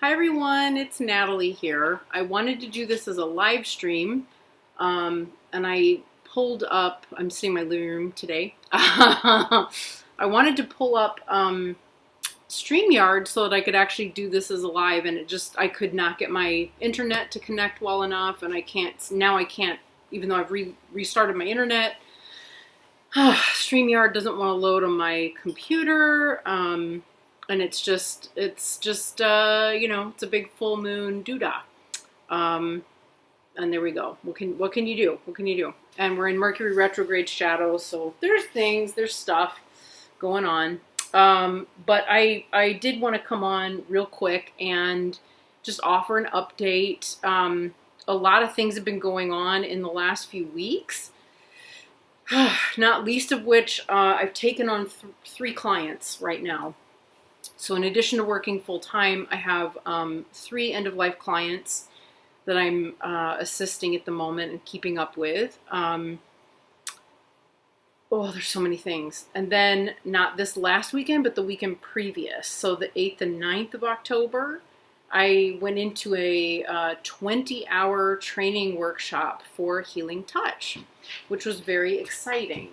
Hi everyone, it's Natalie here. I wanted to do this as a live stream, and I pulled up, I'm sitting in my living room today. I wanted to pull up StreamYard so that I could actually do this as a live, and I could not get my internet to connect well enough, and I can't, even though I've restarted my internet, StreamYard doesn't want to load on my computer. And it's just it's a big full moon doodah. And there we go. What can you do? What can you do? And we're in Mercury retrograde shadow, so there's stuff going on. But I did want to come on real quick and just offer an update. A lot of things have been going on in the last few weeks. Not least of which I've taken on 3 clients right now. So in addition to working full-time, I have 3 end-of-life clients that I'm assisting at the moment and keeping up with. There's so many things. And then not this last weekend, but the weekend previous. So the 8th and 9th of October, I went into a 20-hour training workshop for Healing Touch, which was very exciting.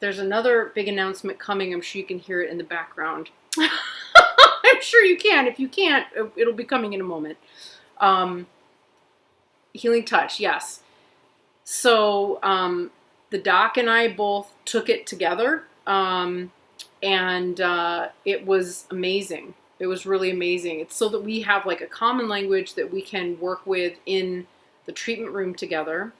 There's another big announcement coming. I'm sure you can hear it in the background. I'm sure you can. If you can't, it'll be coming in a moment. Healing Touch, yes. So the doc and I both took it together, and it was amazing. It was really amazing. It's so that we have like a common language that we can work with in the treatment room together.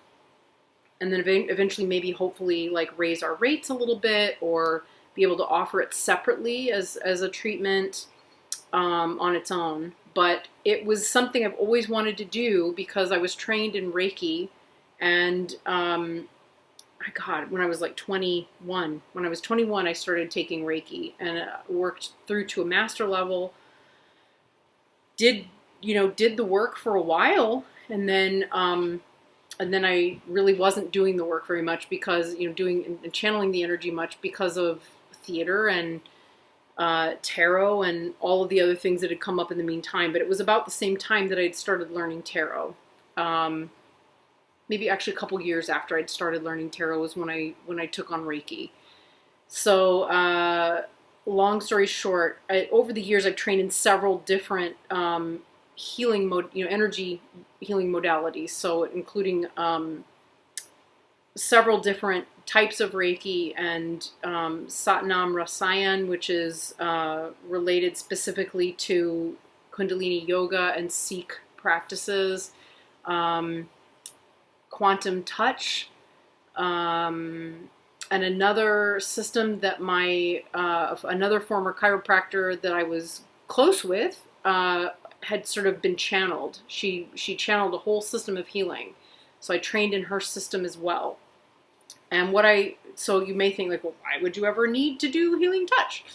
And then eventually maybe hopefully like raise our rates a little bit or be able to offer it separately as a treatment on its own. But it was something I've always wanted to do because I was trained in Reiki, and when I was like 21. When I was 21, I started taking Reiki and worked through to a master level. Did the work for a while, and then I really wasn't doing the work very much because, doing and channeling the energy much because of theater and tarot and all of the other things that had come up in the meantime. But it was about the same time that I'd started learning tarot. Maybe actually a couple years after I'd started learning tarot was when I took on Reiki. So long story short, over the years I've trained in several different healing energy healing modalities, so including several different types of Reiki and Satnam Rasayan, which is related specifically to Kundalini yoga and Sikh practices, quantum touch, and another system that another former chiropractor that I was close with had sort of been channeled. She channeled a whole system of healing. So I trained in her system as well. And so you may think like, well, why would you ever need to do Healing Touch?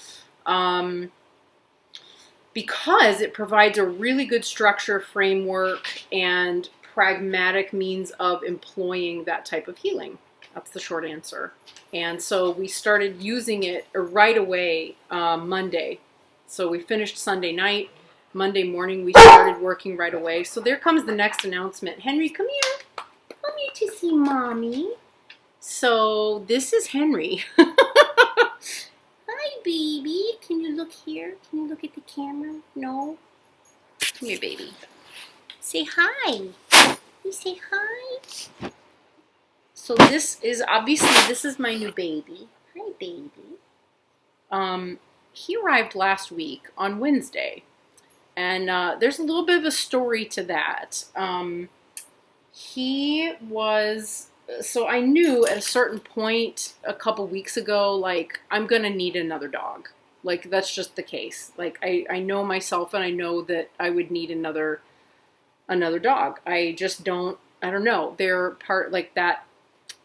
Because it provides a really good structure, framework, and pragmatic means of employing that type of healing. That's the short answer. And so we started using it right away Monday. So we finished Sunday night. Monday morning, we started working right away. So there comes the next announcement. Henry, come here. Come here to see Mommy. So this is Henry. Hi, baby. Can you look here? Can you look at the camera? No? Come here, baby. Say hi. You say hi. So this is my new baby. Hi, baby. He arrived last week on Wednesday. And there's a little bit of a story to that. So I knew at a certain point a couple weeks ago, like, I'm going to need another dog. Like, that's just the case. Like, I know myself, and I know that I would need another dog. I don't know. They're part, like, that,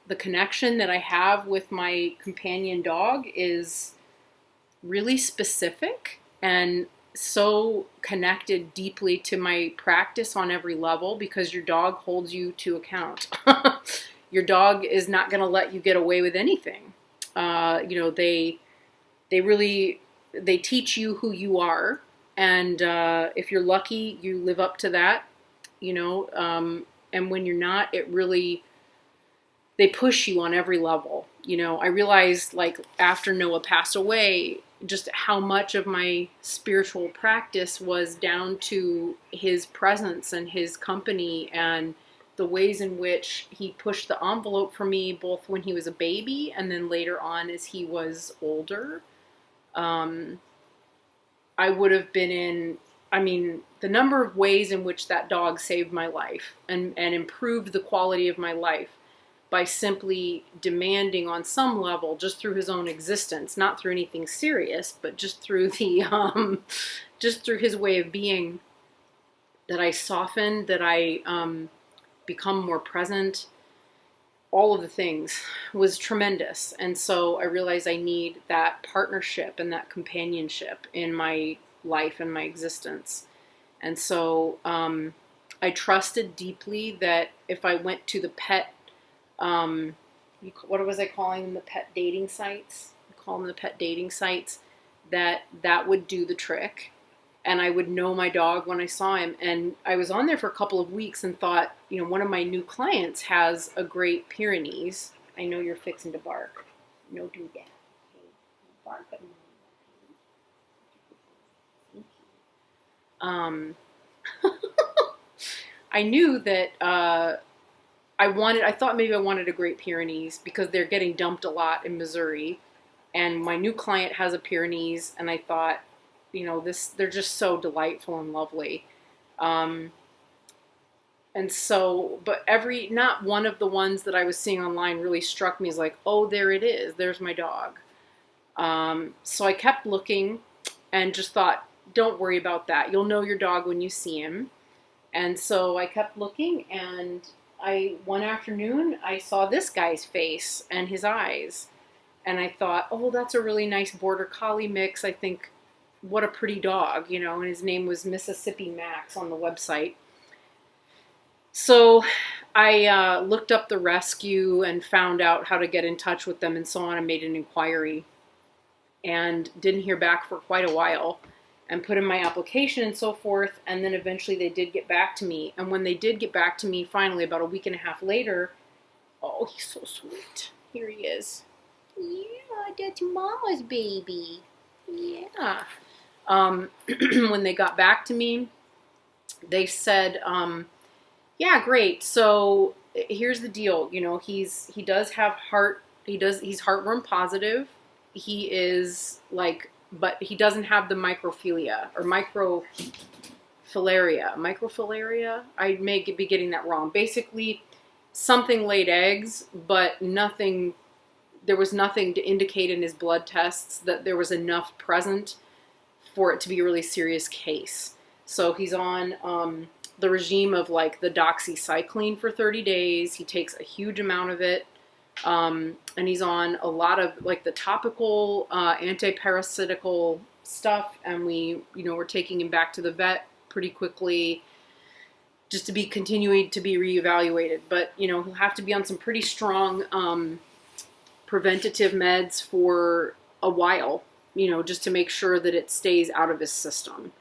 the connection that I have with my companion dog is really specific and so connected deeply to my practice on every level, because your dog holds you to account. Your dog is not going to let you get away with anything. They teach you who you are, And if you're lucky, you live up to that, you know. And when you're not, they push you on every level. You know, I realized, like, after Noah passed away, just how much of my spiritual practice was down to his presence and his company, and the ways in which he pushed the envelope for me, both when he was a baby and then later on as he was older. I would have been the number of ways in which that dog saved my life and improved the quality of my life by simply demanding on some level, just through his own existence, not through anything serious, but just through just through his way of being, that I softened, that I become more present. All of the things was tremendous. And so I realized I need that partnership and that companionship in my life and my existence. And so I trusted deeply that if I went to the pet, what was I calling them? The pet dating sites? I call them the pet dating sites, that would do the trick. And I would know my dog when I saw him. And I was on there for a couple of weeks and thought, you know, one of my new clients has a Great Pyrenees. I know you're fixing to bark. No do that. Okay. Bark, but no. I knew that I thought maybe I wanted a Great Pyrenees because they're getting dumped a lot in Missouri. And my new client has a Pyrenees, and I thought, you know, they're just so delightful and lovely. And so, but not one of the ones that I was seeing online really struck me as like, oh, there it is. There's my dog. So I kept looking and just thought, don't worry about that. You'll know your dog when you see him. And so I kept looking, and one afternoon I saw this guy's face and his eyes. And I thought, oh, that's a really nice Border Collie mix. I think, what a pretty dog, you know, and his name was Mississippi Max on the website. So I looked up the rescue and found out how to get in touch with them and so on, and made an inquiry and didn't hear back for quite a while, and put in my application and so forth. And then eventually they did get back to me. And when they did get back to me, finally, about a week and a half later, oh, he's so sweet. Here he is. Yeah, that's Mama's baby. Yeah. When they got back to me, they said, yeah, great. So here's the deal. You know, he's heartworm positive. He is like, but he doesn't have the microphilia or microfilaria. I may be getting that wrong. Basically, something laid eggs, but there was nothing to indicate in his blood tests that there was enough present for it to be a really serious case. So he's on the regime of like the doxycycline for 30 days. He takes a huge amount of it. And he's on a lot of like the topical antiparasitical stuff. And we're taking him back to the vet pretty quickly just to be continuing to be reevaluated. But, you know, he'll have to be on some pretty strong preventative meds for a while, you know, just to make sure that it stays out of his system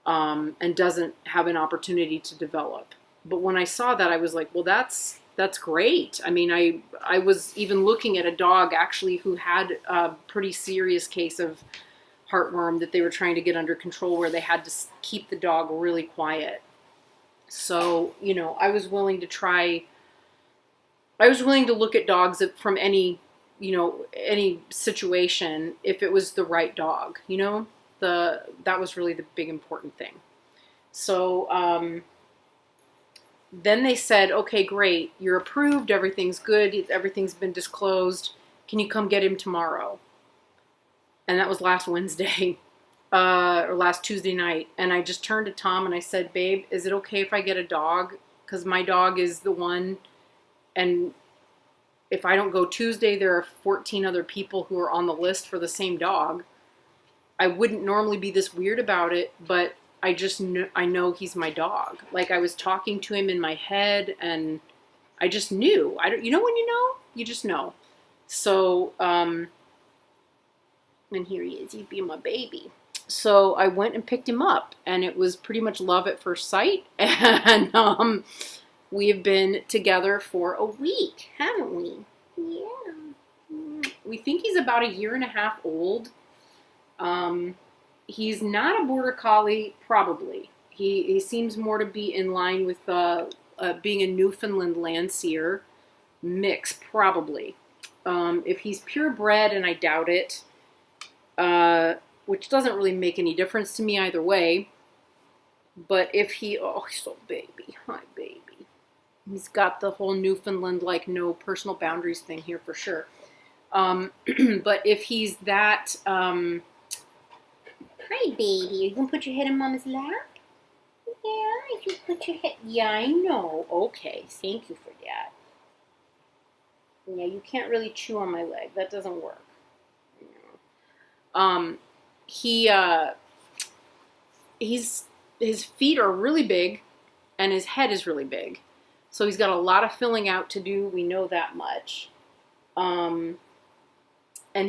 and doesn't have an opportunity to develop. But when I saw that, I was like, well, that's great. I mean, I was even looking at a dog actually who had a pretty serious case of heartworm that they were trying to get under control, where they had to keep the dog really quiet. So, you know, I was willing to look at dogs from any situation if it was the right dog, you know. That was really the big important thing. So then they said, okay, great, you're approved, everything's good, everything's been disclosed, can you come get him tomorrow? And that was last Wednesday, or last Tuesday night. And I just turned to Tom and I said, babe, is it okay if I get a dog? Because my dog is the one, and if I don't go Tuesday, there are 14 other people who are on the list for the same dog. I wouldn't normally be this weird about it, but I know he's my dog. Like, I was talking to him in my head, and I just knew. You know when you know? You just know. So, and here he is. He'd be my baby. So I went and picked him up, and it was pretty much love at first sight. And we have been together for a week, haven't we? Yeah. We think he's about 1.5 years old. He's not a border collie, probably. He seems more to be in line with being a Newfoundland Landseer mix, probably. If he's purebred, and I doubt it, which doesn't really make any difference to me either way. But if he, oh, he's so baby, hi baby. He's got the whole Newfoundland, like, no personal boundaries thing here for sure. But if he's that, hi baby, are you gonna put your head in Mama's lap? Yeah, you put your head, yeah, I know, okay, thank you for that. Yeah, you can't really chew on my leg, that doesn't work. His feet are really big, and his head is really big. So he's got a lot of filling out to do. We know that much. And we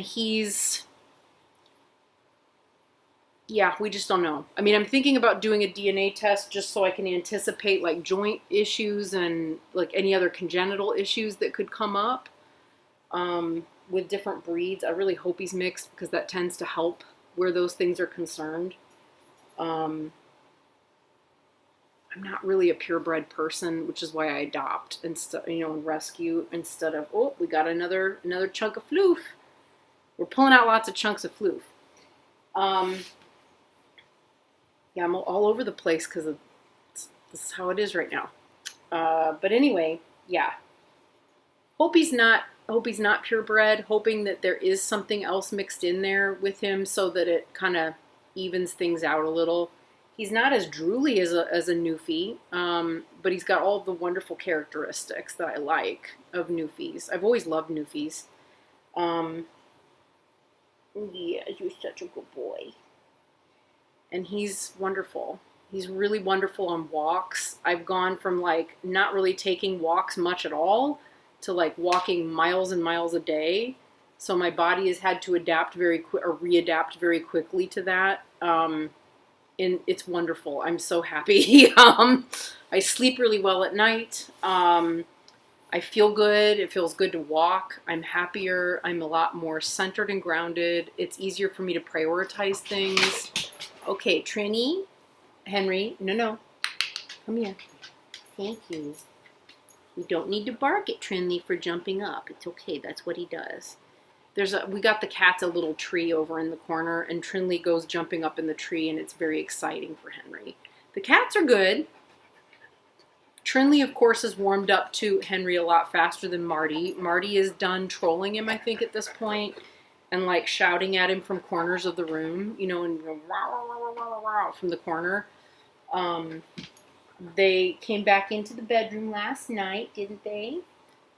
just don't know. I mean, I'm thinking about doing a DNA test just so I can anticipate like joint issues and like any other congenital issues that could come up with different breeds. I really hope he's mixed because that tends to help where those things are concerned. I'm not really a purebred person, which is why I adopt and rescue instead of, oh, we got another chunk of floof. We're pulling out lots of chunks of floof. Yeah, I'm all over the place because this is how it is right now. But anyway, yeah. Hope he's not purebred. Hoping that there is something else mixed in there with him so that it kind of evens things out a little. He's not as drooly as a Newfie, but he's got all the wonderful characteristics that I like of Newfies. I've always loved Newfies. Yeah, you're such a good boy. And he's wonderful. He's really wonderful on walks. I've gone from like not really taking walks much at all to like walking miles and miles a day. So my body has had to readapt very quickly to that. And it's wonderful. I'm so happy. I sleep really well at night. I feel good. It feels good to walk. I'm happier. I'm a lot more centered and grounded. It's easier for me to prioritize things. Okay, Trini, Henry, no, come here. Thank you. We don't need to bark at Trinley for jumping up. It's okay. That's what he does. We got the cats a little tree over in the corner, and Trinley goes jumping up in the tree, and it's very exciting for Henry. The cats are good. Trinley, of course, has warmed up to Henry a lot faster than Marty. Marty is done trolling him, I think, at this point, and like shouting at him from corners of the room, and from the corner. They came back into the bedroom last night, didn't they?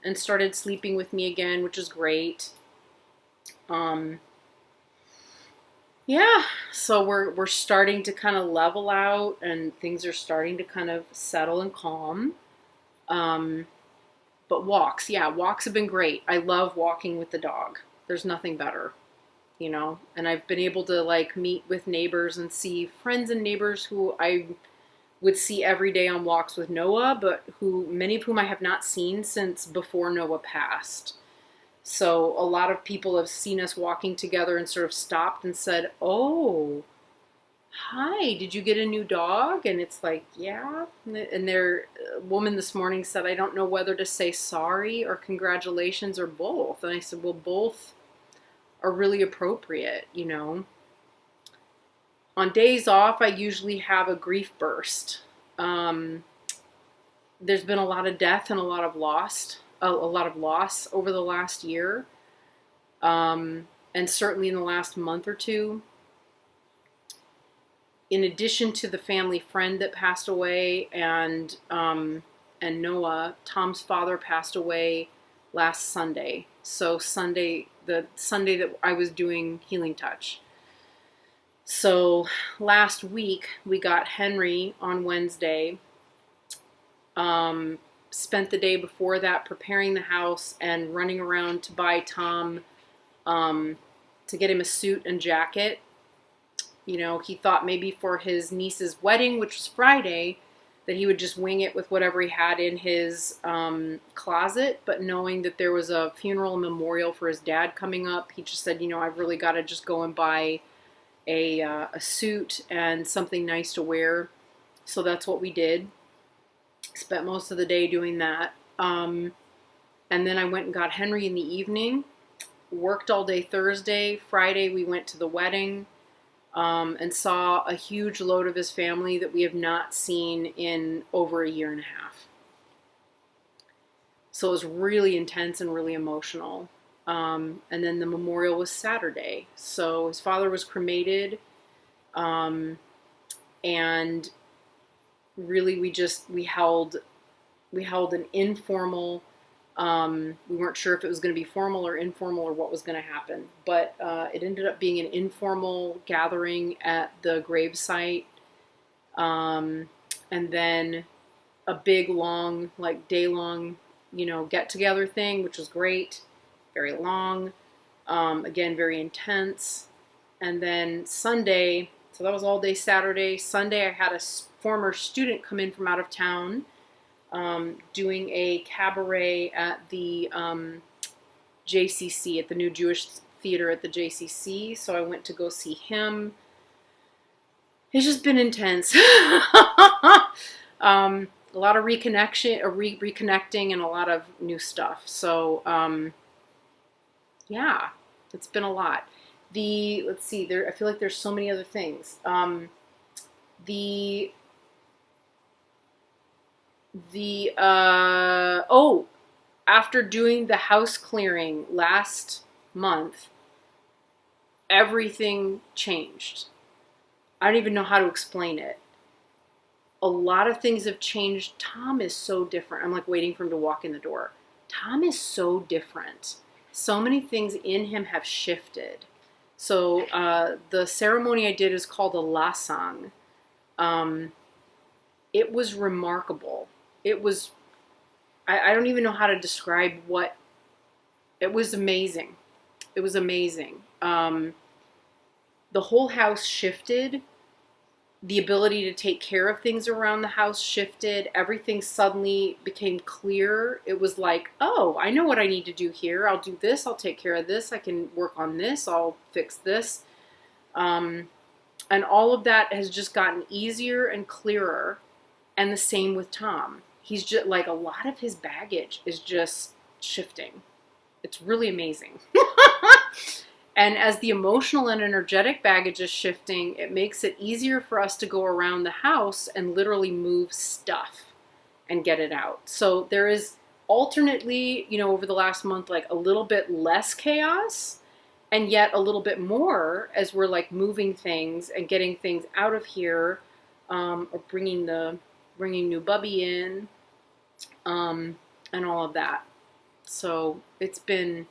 And started sleeping with me again, which is great. Yeah, so we're starting to kind of level out, and things are starting to kind of settle and calm. But walks have been great. I love walking with the dog. There's nothing better, and I've been able to like meet with neighbors and see friends and neighbors who I would see every day on walks with Noah, but many of whom I have not seen since before Noah passed. So a lot of people have seen us walking together and sort of stopped and said, oh, hi, did you get a new dog? And it's like, yeah. And their woman this morning said, I don't know whether to say sorry or congratulations or both. And I said, well, both are really appropriate, On days off, I usually have a grief burst. There's been a lot of death and a lot of loss over the last year, and certainly in the last month or two. In addition to the family friend that passed away and Noah, Tom's father passed away last Sunday. So the Sunday that I was doing Healing Touch. So last week we got Henry on Wednesday. Spent the day before that preparing the house and running around to buy Tom to get him a suit and jacket. He thought maybe for his niece's wedding, which was Friday, that he would just wing it with whatever he had in his closet. But knowing that there was a funeral and memorial for his dad coming up, he just said, I've really got to just go and buy a suit and something nice to wear. So that's what we did. Spent most of the day doing that. And then I went and got Henry in the evening. Worked all day Thursday. Friday we went to the wedding. And saw a huge load of his family that we have not seen in over a year and a half. So it was really intense and really emotional. And then the memorial was Saturday. So his father was cremated. And really we held an informal, we weren't sure if it was going to be formal or informal or what was going to happen, but it ended up being an informal gathering at the gravesite, and then a big, long, like day-long, get-together thing, which was great, very long, again, very intense, and then Sunday, so that was all day Saturday. Sunday, I had a former student come in from out of town, doing a cabaret at the JCC, at the New Jewish Theater at the JCC. So I went to go see him. It's just been intense. A lot of reconnecting and a lot of new stuff. So, yeah, it's been a lot. Let's see, I feel like there's so many other things. After doing the house clearing last month, everything changed. I don't even know how to explain it. A lot of things have changed. Tom is so different. I'm like waiting for him to walk in the door. Tom is so different. So many things in him have shifted. So the ceremony I did is called a lasang. It was remarkable. It was, I don't even know how to describe it was amazing. It was amazing. The whole house shifted. The ability to take care of things around the house shifted. Everything suddenly became clear. It was like, oh, I know what I need to do here. I'll do this. I'll take care of this. I can work on this. I'll fix this. And all of that has just gotten easier and clearer. And the same with Tom. He's just like, a lot of his baggage is just shifting. It's really amazing. And as the emotional and energetic baggage is shifting, it makes it easier for us to go around the house and literally move stuff and get it out. So there is alternately, over the last month, like a little bit less chaos and yet a little bit more as we're like moving things and getting things out of here, or bringing new bubby in, and all of that. So it's been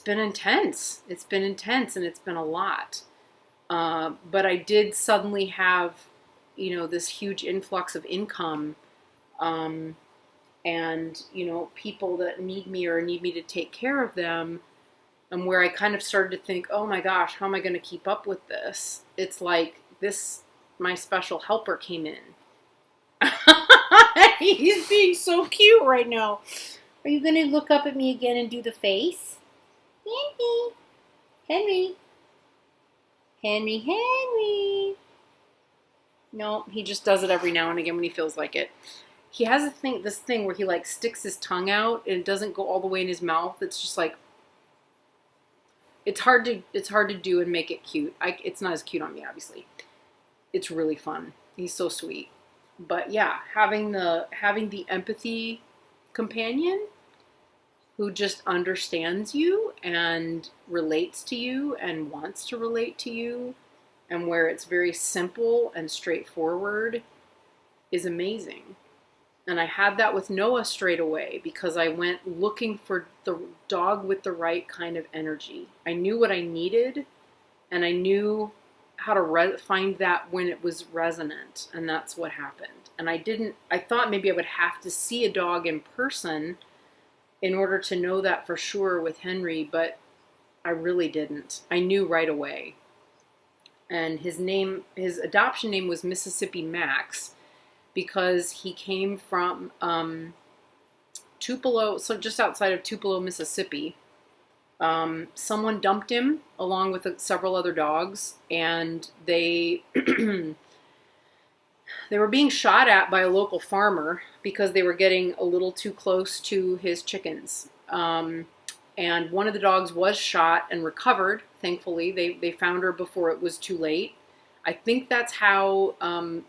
intense. It's been intense and it's been a lot. But I did suddenly have, this huge influx of income, and, people that need me or need me to take care of them. And where I kind of started to think, oh my gosh, how am I going to keep up with this? It's like my special helper came in. He's being so cute right now. Are you going to look up at me again and do the face? Henry. No, he just does it every now and again when he feels like it. He has this thing where he like sticks his tongue out and it doesn't go all the way in his mouth. It's just like, it's hard to do and make it cute. It's not as cute on me, obviously. It's really fun. He's so sweet. But yeah, having the empathy companion who just understands you and relates to you and wants to relate to you, and where it's very simple and straightforward, is amazing. And I had that with Noah straight away because I went looking for the dog with the right kind of energy. I knew what I needed, and I knew how to find that when it was resonant, and that's what happened. And I thought maybe I would have to see a dog in person in order to know that for sure with Henry, but I really didn't. I knew right away. And his adoption name was Mississippi Max because he came from Tupelo, so just outside of Tupelo, Mississippi. Someone dumped him along with several other dogs, and they they were being shot at by a local farmer because they were getting a little too close to his chickens. And one of the dogs was shot and recovered. Thankfully, they found her before it was too late. I think that's how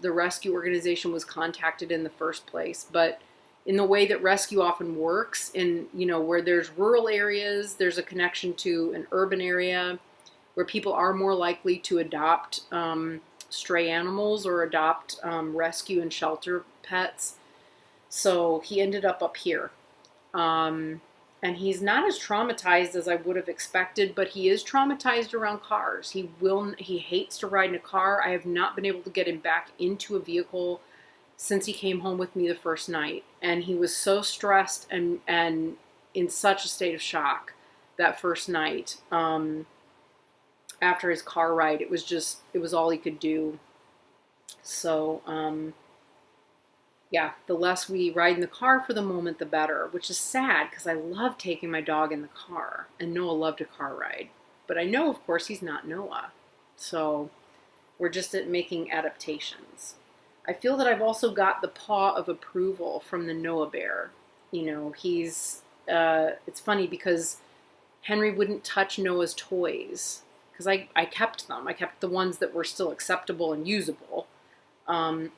the rescue organization was contacted in the first place. But in the way that rescue often works, in where there's rural areas, there's a connection to an urban area where people are more likely to adopt stray animals or adopt rescue and shelter pets. So he ended up here. And he's not as traumatized as I would have expected, but he is traumatized around cars. He hates to ride in a car. I have not been able to get him back into a vehicle since he came home with me the first night. And he was so stressed and in such a state of shock that first night. After his car ride, it was all he could do. So, yeah, the less we ride in the car for the moment, the better, which is sad because I love taking my dog in the car, and Noah loved a car ride. But I know, of course, he's not Noah. So we're just making adaptations. I feel that I've also got the paw of approval from the Noah bear. It's funny because Henry wouldn't touch Noah's toys because I kept them. I kept the ones that were still acceptable and usable.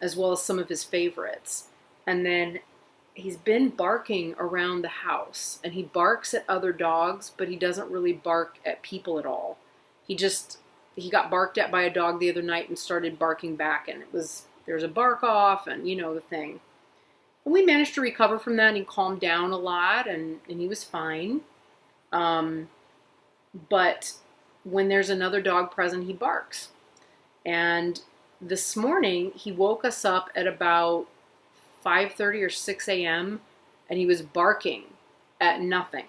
As well as some of his favorites. And then he's been barking around the house, and he barks at other dogs, but he doesn't really bark at people at all. He got barked at by a dog the other night and started barking back, and there was a bark off, and the thing. And we managed to recover from that, and he calmed down a lot, and he was fine. But when there's another dog present, he barks. And this morning, he woke us up at about 5:30 or 6 a.m., and he was barking at nothing.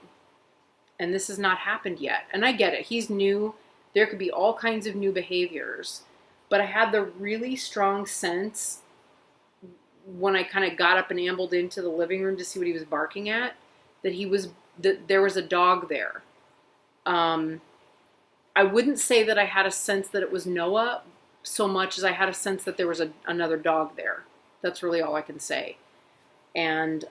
And this has not happened yet. And I get it. He's new. There could be all kinds of new behaviors. But I had the really strong sense when I kind of got up and ambled into the living room to see what he was barking at, that there was a dog there. I wouldn't say that I had a sense that it was Noah, so much as I had a sense that there was another dog there. That's really all I can say. And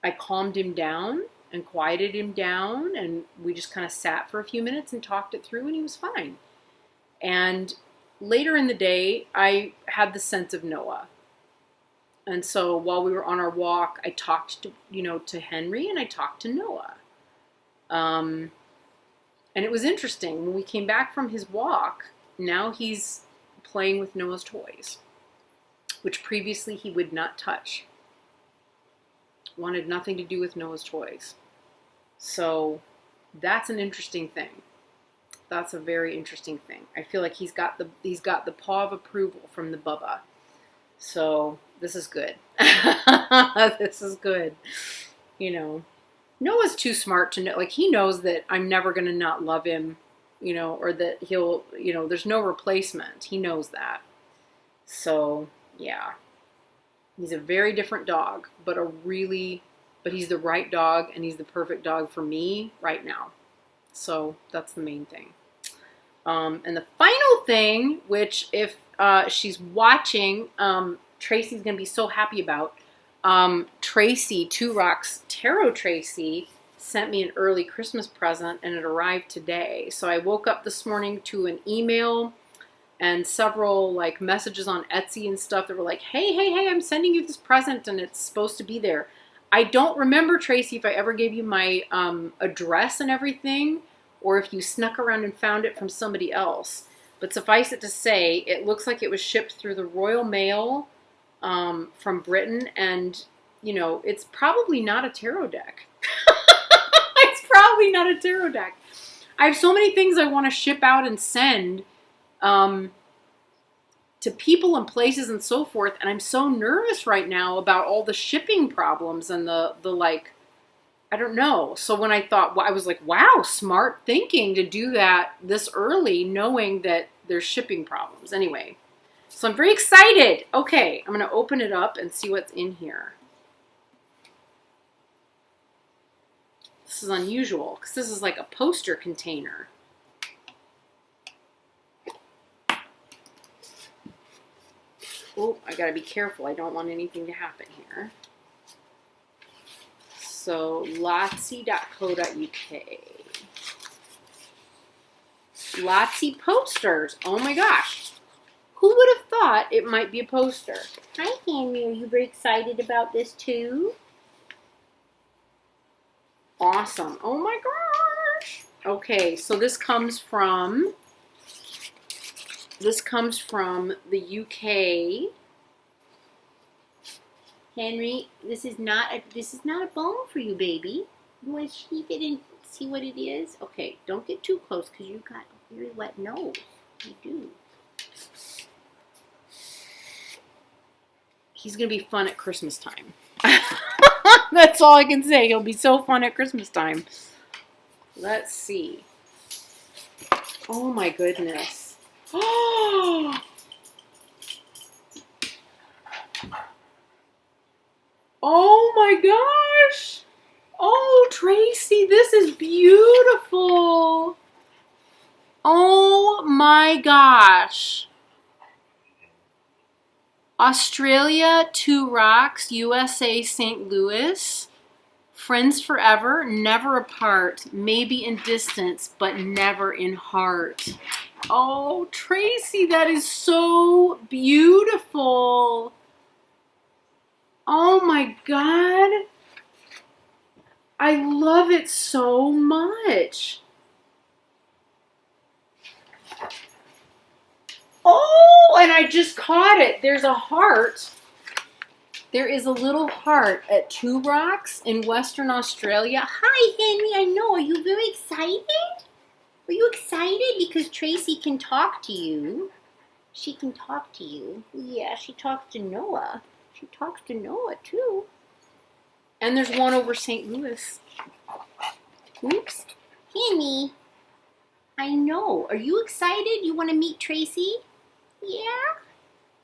I calmed him down and quieted him down, and we just kind of sat for a few minutes and talked it through, and he was fine. And later in the day, I had the sense of Noah. And so while we were on our walk, I talked to Henry, and I talked to Noah. And it was interesting. When we came back from his walk, now he's playing with Noah's toys, which previously he would not touch. Wanted nothing to do with Noah's toys. So that's an interesting thing. That's a very interesting thing. I feel like he's got the paw of approval from the Bubba. So this is good. This is good. Noah's too smart to know. Like, he knows that I'm never going to not love him, or that he'll, there's no replacement. He knows that. So, yeah. He's a very different dog, but he's the right dog, and he's the perfect dog for me right now. So, that's the main thing. And the final thing, which if she's watching, Tracy's going to be so happy about. Tracy, Two Rocks Tarot Tracy, sent me an early Christmas present, and it arrived today. So I woke up this morning to an email and several messages on Etsy and stuff that were like, hey, I'm sending you this present, and it's supposed to be there. I don't remember, Tracy, if I ever gave you my address and everything, or if you snuck around and found it from somebody else. But suffice it to say, it looks like it was shipped through the Royal Mail from Britain, and it's probably not a tarot deck. It's probably not a tarot deck. I have so many things I want to ship out and send to people and places and so forth, and I'm so nervous right now about all the shipping problems and the I don't know. So when I thought, well, I was like, wow, smart thinking to do that this early, knowing that there's shipping problems. Anyway, so I'm very excited. Okay, I'm going to open it up and see what's in here. This is unusual because this is like a poster container. Oh, I got to be careful. I don't want anything to happen here. So, Lotsie.co.uk. Lotsie posters. Oh my gosh. Who would have thought it might be a poster? Hi, Henry. Are you very excited about this too? Awesome. Oh my gosh. Okay, so this comes from the UK. Henry, this is not a bone for you, baby. You want to sneak it and see what it is? Okay, don't get too close because you got a very wet nose. You do. He's gonna be fun at Christmas time. That's all I can say. He'll be so fun at Christmas time. Let's see. Oh my goodness. Oh. Oh my gosh! Oh, Tracy, this is beautiful! Oh my gosh! Australia, 2 Rocks, USA, St. Louis. Friends forever, never apart, maybe in distance, but never in heart. Oh, Tracy, that is so beautiful! Oh my God. I love it so much. Oh, and I just caught it. There's a heart. There is a little heart at 2 Rocks in Western Australia. Hi, Henry. I know. Are you very excited? Are you excited? Because Tracy can talk to you. She can talk to you. Yeah, she talks to Noah. She talks to Noah, too. And there's one over St. Louis. Oops. Henny. I know. Are you excited? You want to meet Tracy? Yeah?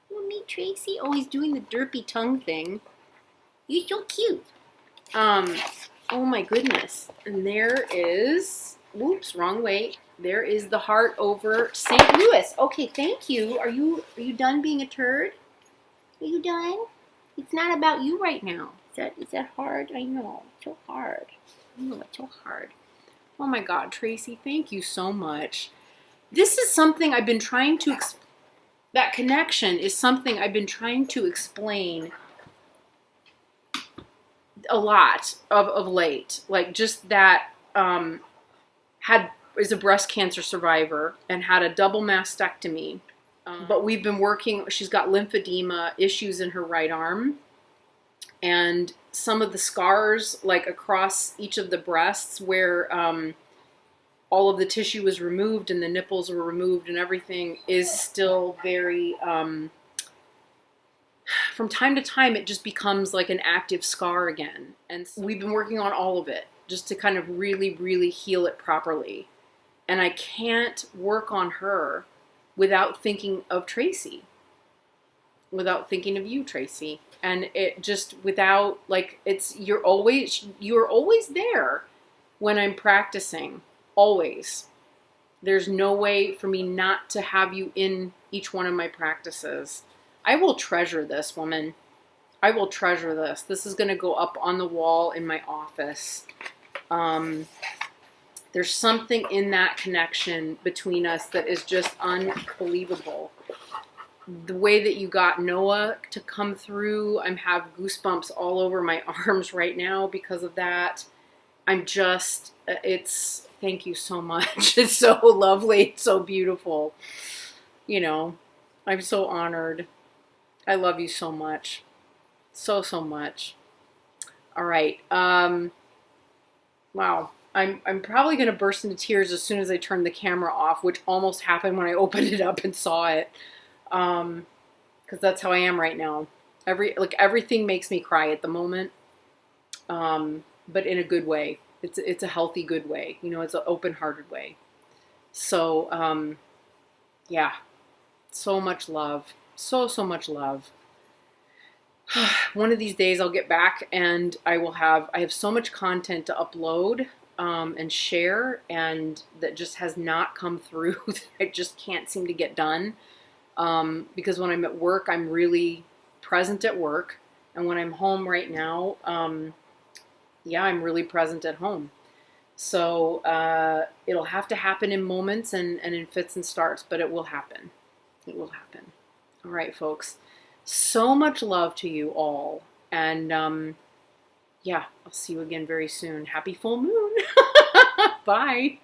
You want to meet Tracy? Oh, he's doing the derpy tongue thing. You're so cute. Oh my goodness. And there is... Whoops, wrong way. There is the heart over St. Louis. Okay, thank you. Are you done being a turd? Are you done? It's not about you right now. Is that hard? I know. It's so hard. I know, it's so hard. Oh my God, Tracy, thank you so much. This is something I've been trying to... That connection is something I've been trying to explain a lot of late. Like just that is a breast cancer survivor and had a double mastectomy. But we've been working, she's got lymphedema issues in her right arm. And some of the scars, like across each of the breasts where all of the tissue was removed and the nipples were removed and everything, is still very, from time to time, it just becomes like an active scar again. And so we've been working on all of it just to kind of really, really heal it properly. And I can't work on her without thinking of Tracy, without thinking of you, Tracy. And it just without, like, you're always there when I'm practicing, always. There's no way for me not to have you in each one of my practices. I will treasure this, woman. I will treasure this. This is going to go up on the wall in my office. There's something in that connection between us that is just unbelievable. The way that you got Noah to come through, I have goosebumps all over my arms right now because of that. Thank you so much. It's so lovely. It's so beautiful. You know, I'm so honored. I love you so much. So, so much. All right. Wow. I'm probably going to burst into tears as soon as I turn the camera off, which almost happened when I opened it up and saw it. Because that's how I am right now. Everything makes me cry at the moment. but in a good way. It's a healthy, good way. You know, it's an open-hearted way. So, yeah, so much love. So much love. One of these days I'll get back and I have so much content to upload and share, and that just has not come through. That I just can't seem to get done. Because when I'm at work, I'm really present at work. And when I'm home right now, yeah, I'm really present at home. So it'll have to happen in moments and in fits and starts, but it will happen. It will happen. All right, folks. So much love to you all. And yeah, I'll see you again very soon. Happy full moon. Bye.